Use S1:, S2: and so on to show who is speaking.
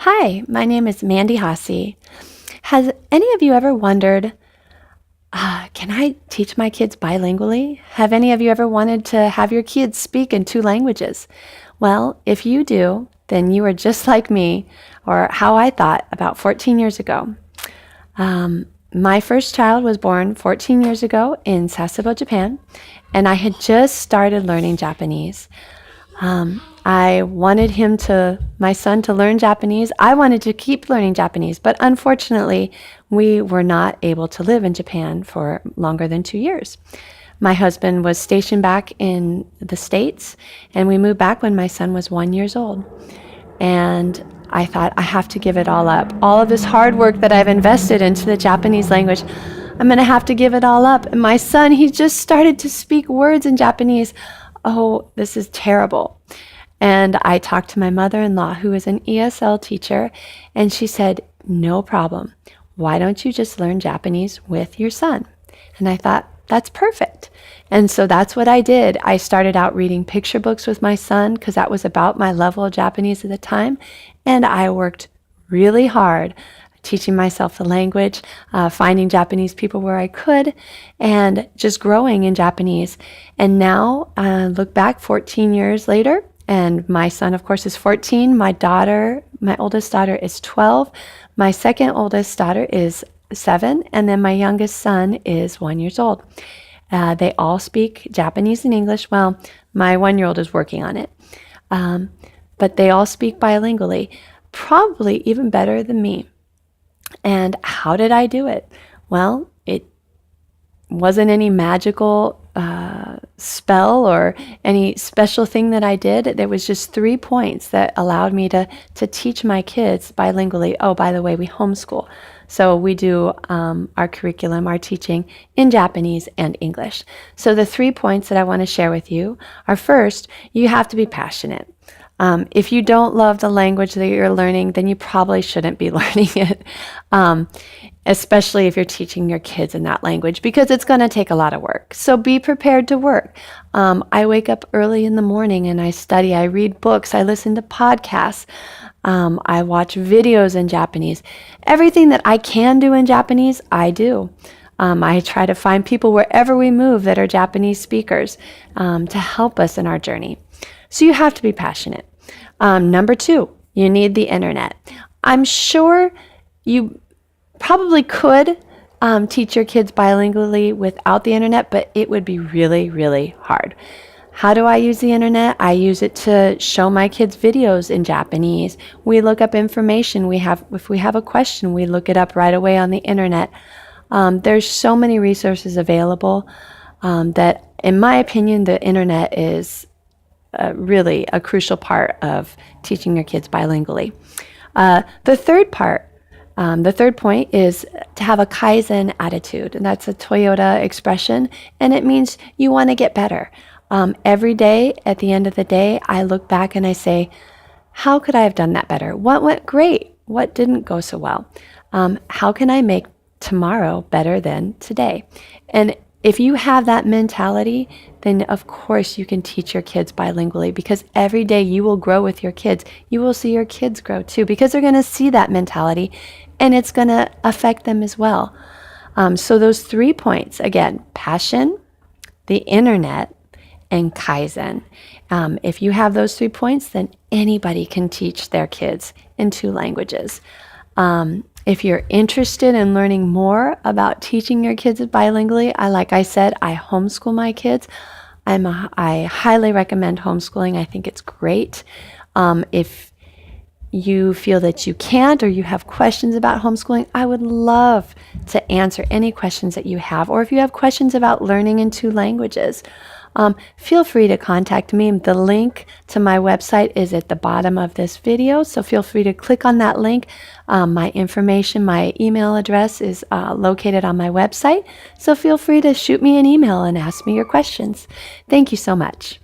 S1: Hi, my name is Mandy Hossie. Has any of you ever wondered, can I teach my kids bilingually? Have any of you ever wanted to have your kids speak in two languages? Well, if you do, then you are just like me, or how I thought about 14 years ago. My first child was born 14 years ago in Sasebo, Japan, and I had just started learning Japanese. I wanted my son to learn Japanese. I wanted to keep learning Japanese, but unfortunately, we were not able to live in Japan for longer than 2 years. My husband was stationed back in the States, and we moved back when my son was 1 year old. And I thought, I have to give it all up. All of this hard work that I've invested into the Japanese language, I'm going to have to give it all up. And my son, he just started to speak words in Japanese. Oh, this is terrible. And I talked to my mother-in-law, who is an ESL teacher, and she said, no problem. Why don't you just learn Japanese with your son? And I thought, that's perfect. And so that's what I did. I started out reading picture books with my son because that was about my level of Japanese at the time. And I worked really hard teaching myself the language, finding Japanese people where I could, and just growing in Japanese. And now, look back 14 years later, and my son, of course, is 14. My oldest daughter is 12. My second oldest daughter is 7. And then my youngest son is 1 year old. They all speak Japanese and English. Well, my 1 year old is working on it. But they all speak bilingually, probably even better than me. And how did I do it? Well, it wasn't any magical spell or any special thing that I did. There was just 3 points that allowed me to teach my kids bilingually. Oh, by the way, we homeschool. So we do our curriculum, our teaching in Japanese and English. So the 3 points that I want to share with you are, first, you have to be passionate. If you don't love the language that you're learning, then you probably shouldn't be learning it, especially if you're teaching your kids in that language, because it's going to take a lot of work. So be prepared to work. I wake up early in the morning and I study. I read books. I listen to podcasts. I watch videos in Japanese. Everything that I can do in Japanese, I do. I try to find people wherever we move that are Japanese speakers to help us in our journey. So you have to be passionate. Number 2, you need the internet. I'm sure you probably could teach your kids bilingually without the internet, but it would be really, really hard. How do I use the internet? I use it to show my kids videos in Japanese. We look up information. If we have a question, we look it up right away on the internet. There's so many resources available that, in my opinion, the internet is really a crucial part of teaching your kids bilingually. The third point is to have a Kaizen attitude, and that's a Toyota expression, and it means you want to get better. Every day, at the end of the day, I look back and I say, how could I have done that better? What went great? What didn't go so well? How can I make tomorrow better than today? And if you have that mentality, then of course you can teach your kids bilingually, because every day you will grow with your kids. You will see your kids grow too, because they're going to see that mentality and it's going to affect them as well. So those 3 points, again, passion, the internet, and Kaizen. If you have those 3 points, then anybody can teach their kids in 2 languages. If you're interested in learning more about teaching your kids bilingually, like I said, I homeschool my kids. I highly recommend homeschooling. I think it's great. If you feel that you can't, or you have questions about homeschooling, I would love to answer any questions that you have. Or if you have questions about learning in 2 languages, feel free to contact me. The link to my website is at the bottom of this video, so feel free to click on that link. My information, my email address is located on my website, so feel free to shoot me an email and ask me your questions. Thank you so much.